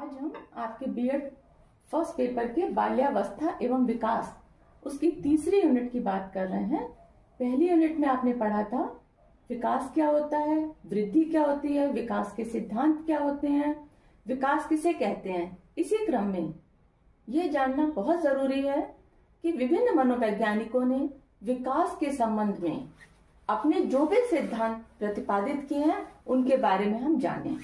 आज हम आपके बीएड फर्स्ट पेपर के बाल्यावस्था एवं विकास उसकी तीसरी यूनिट की बात कर रहे हैं। पहली यूनिट में आपने पढ़ा था विकास क्या होता है, वृद्धि क्या होती है, विकास के सिद्धांत क्या होते हैं, विकास किसे कहते हैं। इसी क्रम में ये जानना बहुत जरूरी है कि विभिन्न मनोवैज्ञानिकों ने विकास के संबंध में अपने जो भी सिद्धांत प्रतिपादित किए हैं उनके बारे में हम जानें।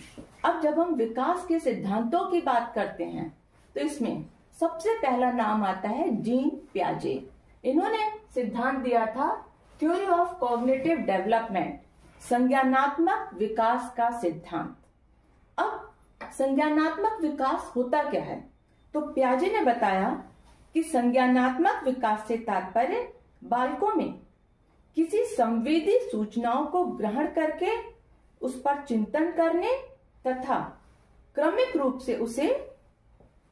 अब जब हम विकास के सिद्धांतों की बात करते हैं तो इसमें सबसे पहला नाम आता है जीन पियाजे। इन्होंने सिद्धांत दिया था थ्योरी ऑफ कॉग्निटिव डेवलपमेंट, संज्ञानात्मक विकास का सिद्धांत। अब संज्ञानात्मक विकास होता क्या है, तो पियाजे ने बताया कि संज्ञानात्मक विकास से तात्पर्य बालकों में किसी संवेदी सूचनाओं को ग्रहण करके उस पर चिंतन करने तथा क्रमिक रूप से उसे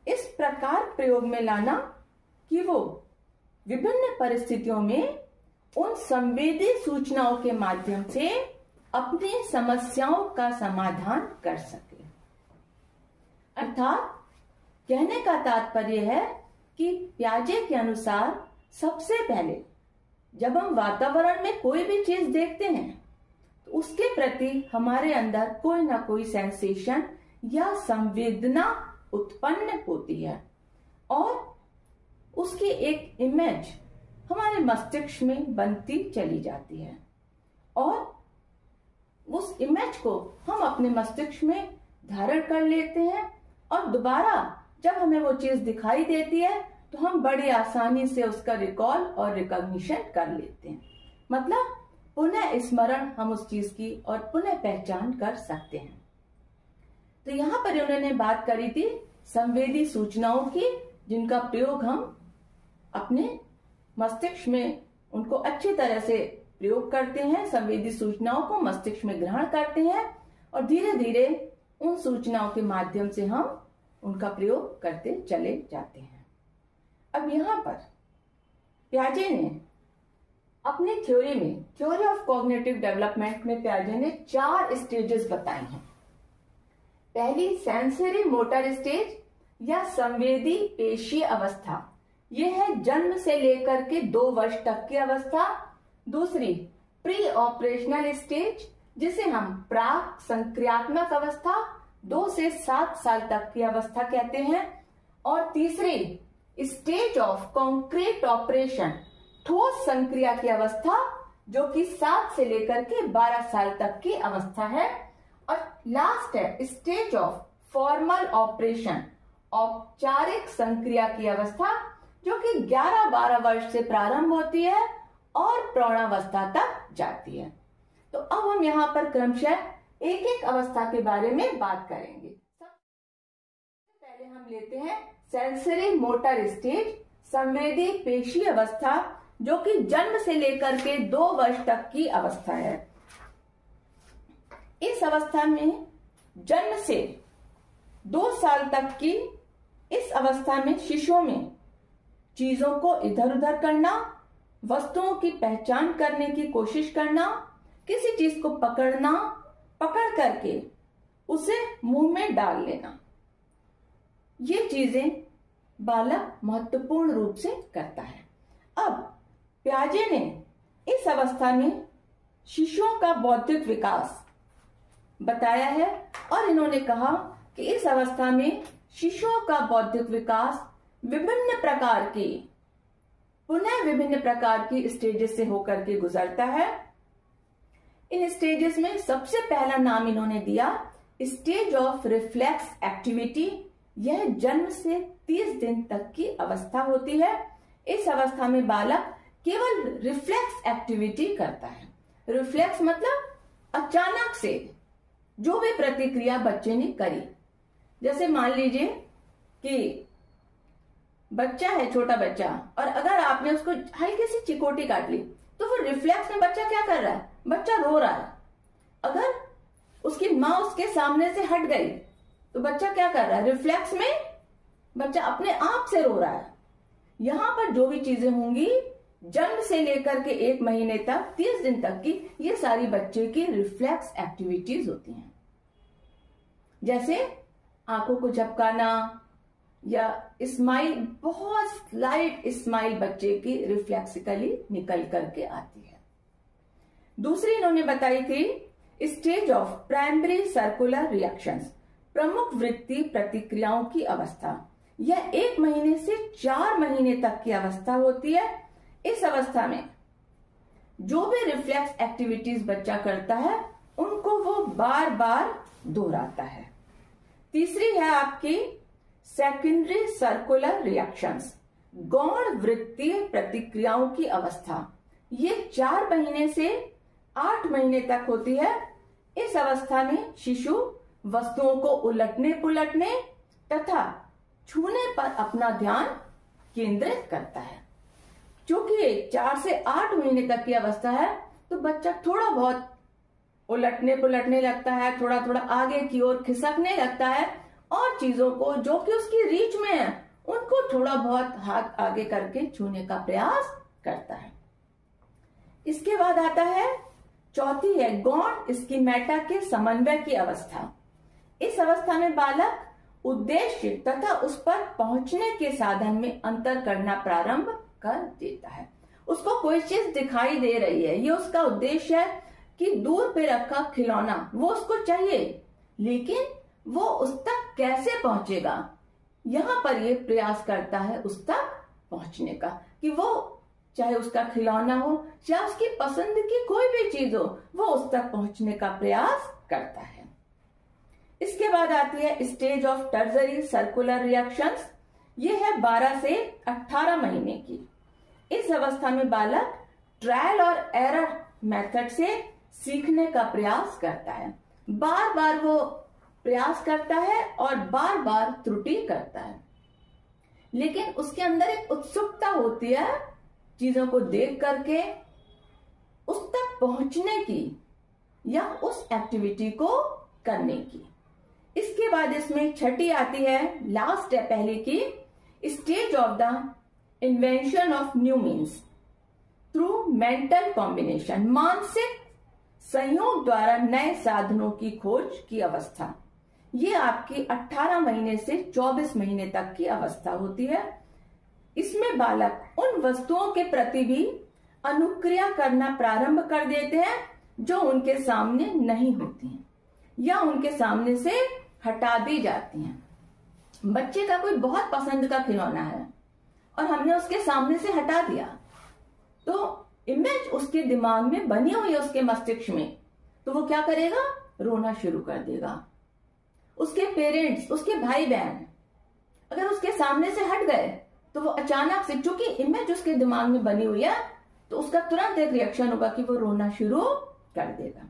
इस प्रकार प्रयोग में लाना कि वो विभिन्न परिस्थितियों में उन संवेदी सूचनाओं के माध्यम से अपनी समस्याओं का समाधान कर सके। अर्थात कहने का तात्पर्य है कि पियाजे के अनुसार सबसे पहले जब हम वातावरण में कोई भी चीज देखते हैं तो उसके प्रति हमारे अंदर कोई ना कोई सेंसेशन या संवेदना उत्पन्न होती है और उसकी एक इमेज हमारे मस्तिष्क में बनती चली जाती है और उस इमेज को हम अपने मस्तिष्क में धारण कर लेते हैं और दोबारा जब हमें वो चीज दिखाई देती है तो हम बड़ी आसानी से उसका रिकॉल और रिकॉग्निशन कर लेते हैं। मतलब पुनः स्मरण हम उस चीज की और पुनः पहचान कर सकते हैं। तो यहाँ पर उन्होंने बात करी थी संवेदी सूचनाओं की, जिनका प्रयोग हम अपने मस्तिष्क में उनको अच्छी तरह से प्रयोग करते हैं, संवेदी सूचनाओं को मस्तिष्क में ग्रहण करते हैं और धीरे धीरे उन सूचनाओं के माध्यम से हम उनका प्रयोग करते चले जाते हैं। अब यहाँ पर पियाजे ने अपनी थ्योरी में, थ्योरी ऑफ कॉग्निटिव डेवलपमेंट में पियाजे ने 4 स्टेजेस बताए हैं। पहली सेंसरी मोटर स्टेज या संवेदी पेशी अवस्था, यह है जन्म से लेकर के 2 वर्ष तक की अवस्था। दूसरी प्री ऑपरेशनल स्टेज, जिसे हम प्राक संक्रियात्मक अवस्था 2 से 7 साल तक की अवस्था कहते हैं। और तीसरी स्टेज ऑफ कॉन्क्रीट ऑपरेशन, ठोस संक्रिया की अवस्था, जो कि 7 से लेकर के 12 साल तक की अवस्था है। और लास्ट है स्टेज ऑफ फॉर्मल ऑपरेशन, औपचारिक संक्रिया की अवस्था, जो कि 11-12 वर्ष से प्रारंभ होती है और प्रौढ़ावस्था तक जाती है। तो अब हम यहाँ पर क्रमशः एक एक अवस्था के बारे में बात करेंगे। सबसे पहले हम लेते हैं सेंसरी मोटर स्टेज, संवेदी पेशी अवस्था, जो कि जन्म से लेकर के 2 वर्ष तक की अवस्था है। इस अवस्था में जन्म से 2 साल तक की इस अवस्था में शिशुओं में चीजों को इधर उधर करना, वस्तुओं की पहचान करने की कोशिश करना, किसी चीज को पकड़ना, पकड़ करके उसे मुंह में डाल लेना, ये चीजें बालक महत्वपूर्ण रूप से करता है। अब पियाजे ने इस अवस्था में शिशुओं का बौद्धिक विकास बताया है और इन्होंने कहा कि इस अवस्था में शिशुओं का बौद्धिक विकास विभिन्न प्रकार की स्टेजेस से होकर के गुजरता है। इन स्टेजेस में सबसे पहला नाम इन्होंने दिया स्टेज ऑफ रिफ्लेक्स एक्टिविटी। यह जन्म से 30 दिन तक की अवस्था होती है। इस अवस्था में बालक केवल रिफ्लेक्स एक्टिविटी करता है। रिफ्लेक्स मतलब अचानक से जो भी प्रतिक्रिया बच्चे ने करी, जैसे मान लीजिए कि बच्चा है, छोटा बच्चा, और अगर आपने उसको हल्की सी चिकोटी काट ली तो वो रिफ्लेक्स में बच्चा क्या कर रहा है, बच्चा रो रहा है। अगर उसकी माँ उसके सामने से हट गई तो बच्चा क्या कर रहा है, रिफ्लेक्स में बच्चा अपने आप से रो रहा है। यहां पर जो भी चीजें होंगी जन्म से लेकर के 1 महीने तक 30 दिन तक की, ये सारी बच्चे की रिफ्लेक्स एक्टिविटीज होती हैं। जैसे आंखों को झपकाना या स्माइल, बहुत स्लाइट स्माइल बच्चे की रिफ्लेक्सिकली निकल करके आती है। दूसरी इन्होंने बताई थी stage of primary circular reactions, प्रमुख वृत्ति प्रतिक्रियाओं की अवस्था। यह 1 महीने से 4 महीने तक की अवस्था होती है। इस अवस्था में जो भी रिफ्लेक्स एक्टिविटीज बच्चा करता है उनको वो बार बार दोहराता है। तीसरी है आपकी सेकेंडरी सर्कुलर रिएक्शंस, गौण वृत्तीय प्रतिक्रियाओं की अवस्था। ये 4 महीने से 8 महीने तक होती है। इस अवस्था में शिशु वस्तुओं को उलटने पुलटने तथा छूने पर अपना ध्यान केंद्रित करता है। क्योंकि 4 से 8 महीने तक की अवस्था है तो बच्चा थोड़ा बहुत उलटने पुलटने लगता है, थोड़ा थोड़ा आगे की ओर खिसकने लगता है और चीजों को जो कि उसकी रीच में है उनको थोड़ा बहुत हाथ आगे करके छूने का प्रयास करता है। इसके बाद आता है चौथी है गौण स्कीमेटा के समन्वय की अवस्था। इस अवस्था में बालक उद्देश्य तथा उस पर पहुंचने के साधन में अंतर करना प्रारंभ कर देता है। उसको कोई चीज दिखाई दे रही है, ये उसका उद्देश्य है कि दूर पे रखा खिलौना वो उसको चाहिए, लेकिन वो उस तक कैसे पहुंचेगा, यहां पर ये प्रयास करता है उस तक पहुंचने का, कि वो चाहे उसका खिलौना हो या उसकी पसंद की कोई भी चीज हो, वो उस तक पहुंचने का प्रयास करता है। इसके बाद आती है स्टेज ऑफ टर्जरी सर्कुलर रिएक्शंस। ये है 12 से 18 महीने की। इस अवस्था में बालक ट्रायल और एरर मेथड से सीखने का प्रयास करता है। बार बार वो प्रयास करता है और बार बार त्रुटि करता है, लेकिन उसके अंदर एक उत्सुकता होती है चीजों को देख करके उस तक पहुंचने की या उस एक्टिविटी को करने की। इसके बाद इसमें छठी आती है, लास्ट है पहले की, stage of the invention of new means through mental combination, मानसिक संयोग द्वारा नए साधनों की खोज की अवस्था। ये आपकी 18 महीने से 24 महीने तक की अवस्था होती है। इसमें बालक उन वस्तुओं के प्रति भी अनुक्रिया करना प्रारंभ कर देते हैं जो उनके सामने नहीं होती हैं या उनके सामने से हटा दी जाती हैं। बच्चे का कोई बहुत पसंद का खिलौना है और हमने उसके सामने से हटा दिया, तो इमेज उसके दिमाग में बनी हुई है, उसके मस्तिष्क में, तो वो क्या करेगा, रोना शुरू कर देगा। उसके पेरेंट्स, उसके भाई बहन अगर उसके सामने से हट गए तो वो अचानक से, चूंकि इमेज उसके दिमाग में बनी हुई है, तो उसका तुरंत एक रिएक्शन होगा कि वो रोना शुरू कर देगा।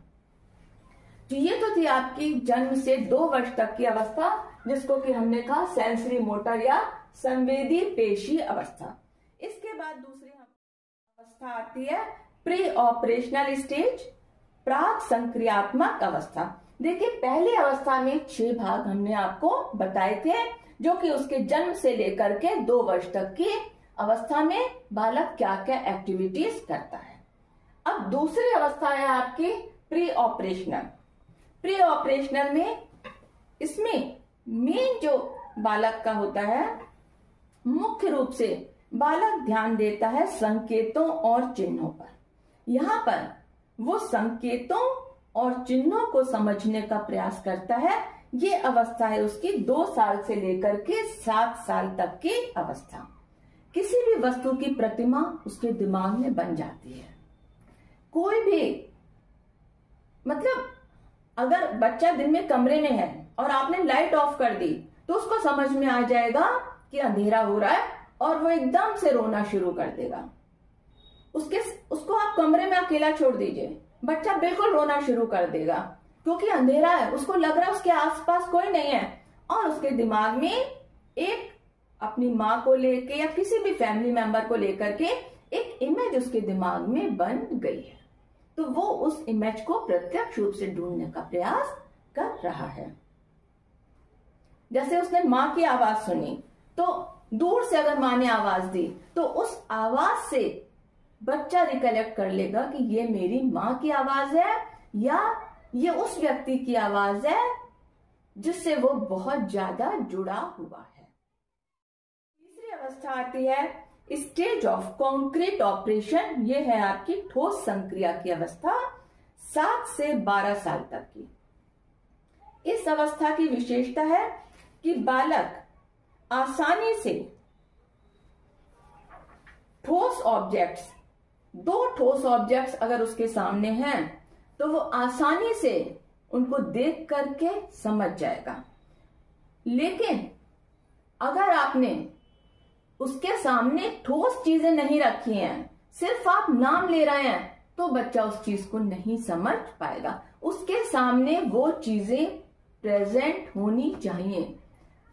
तो ये तो थी आपकी जन्म से 2 वर्ष तक की अवस्था, जिसको कि हमने कहा सेंसरी मोटर या संवेदी पेशी अवस्था। इसके बाद दूसरी अवस्था आती है प्री ऑपरेशनल स्टेज, प्राक संक्रियात्मक अवस्था। देखिए पहली अवस्था में 6 भाग हमने आपको बताए थे, जो कि उसके जन्म से लेकर के 2 वर्ष तक की अवस्था में बालक क्या क्या एक्टिविटीज करता है। अब दूसरी अवस्था है आपकी प्री ऑपरेशनल। प्री ऑपरेशनल में इसमें मेन जो बालक का होता है, मुख्य रूप से बालक ध्यान देता है संकेतों और चिन्हों पर। यहाँ पर वो संकेतों और चिन्हों को समझने का प्रयास करता है। ये अवस्था है उसकी 2 साल से लेकर के 7 साल तक की अवस्था। किसी भी वस्तु की प्रतिमा उसके दिमाग में बन जाती है। कोई भी, मतलब अगर बच्चा दिन में कमरे में है और आपने लाइट ऑफ कर दी तो उसको समझ में आ जाएगा कि अंधेरा हो रहा है और वो एकदम से रोना शुरू कर देगा। उसको आप कमरे में अकेला छोड़ दीजिए, बच्चा बिल्कुल रोना शुरू कर देगा, क्योंकि अंधेरा है, उसको लग रहा है उसके आसपास कोई नहीं है और उसके दिमाग में एक अपनी माँ को लेके या किसी भी फैमिली मेंबर को लेकर के एक इमेज उसके दिमाग में बन गई है, तो वो उस इमेज को प्रत्यक्ष रूप से ढूंढने का प्रयास कर रहा है। जैसे उसने माँ की आवाज सुनी, तो दूर से अगर माँ ने आवाज दी तो उस आवाज से बच्चा रिकलेक्ट कर लेगा कि ये मेरी माँ की आवाज है या ये उस व्यक्ति की आवाज है जिससे वो बहुत ज्यादा जुड़ा हुआ है। तीसरी अवस्था आती है स्टेज ऑफ कॉन्क्रीट ऑपरेशन। ये है आपकी ठोस संक्रिया की अवस्था, 7 से 12 साल तक की। इस अवस्था की विशेषता है कि बालक आसानी से ठोस ऑब्जेक्ट्स, 2 ठोस ऑब्जेक्ट्स अगर उसके सामने हैं तो वो आसानी से उनको देख करके समझ जाएगा। लेकिन अगर आपने उसके सामने ठोस चीजें नहीं रखी हैं, सिर्फ आप नाम ले रहे हैं, तो बच्चा उस चीज को नहीं समझ पाएगा। उसके सामने वो चीजें प्रेजेंट होनी चाहिए,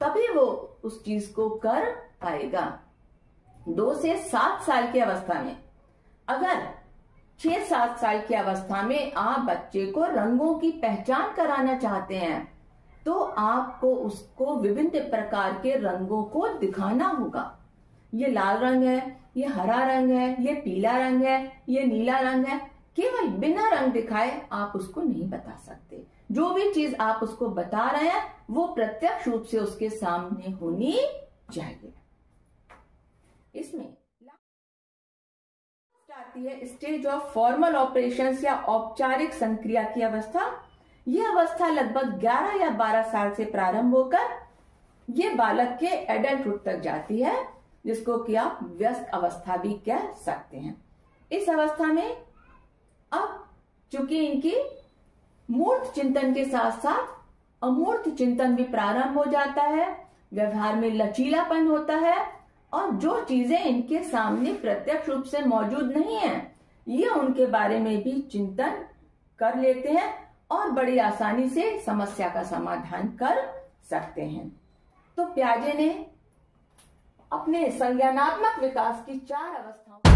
तभी वो उस चीज को कर पाएगा। 2 से 7 साल की अवस्था में, अगर 6-7 साल की अवस्था में आप बच्चे को रंगों की पहचान कराना चाहते हैं, तो आपको उसको विभिन्न प्रकार के रंगों को दिखाना होगा। ये लाल रंग है, ये हरा रंग है, ये पीला रंग है, ये नीला रंग है। केवल बिना रंग दिखाए आप उसको नहीं बता सकते। जो भी चीज आप उसको बता रहे हैं वो प्रत्यक्ष रूप से उसके सामने होनी चाहिए। इसमें आती है स्टेज ऑफ फॉर्मल ऑपरेशंस या औपचारिक संक्रिया की अवस्था। यह अवस्था लगभग 11 या 12 साल से प्रारंभ होकर ये बालक के एडल्टहुड तक जाती है, जिसको कि आप व्यस्क अवस्था भी कह सकते हैं। इस अवस्था में अब चूंकि इनकी मूर्त चिंतन के साथ साथ अमूर्त चिंतन भी प्रारंभ हो जाता है, व्यवहार में लचीलापन होता है, और जो चीजें इनके सामने प्रत्यक्ष रूप से मौजूद नहीं है, ये उनके बारे में भी चिंतन कर लेते हैं और बड़ी आसानी से समस्या का समाधान कर सकते हैं। तो पियाजे ने अपने संज्ञानात्मक विकास की 4 अवस्थाओं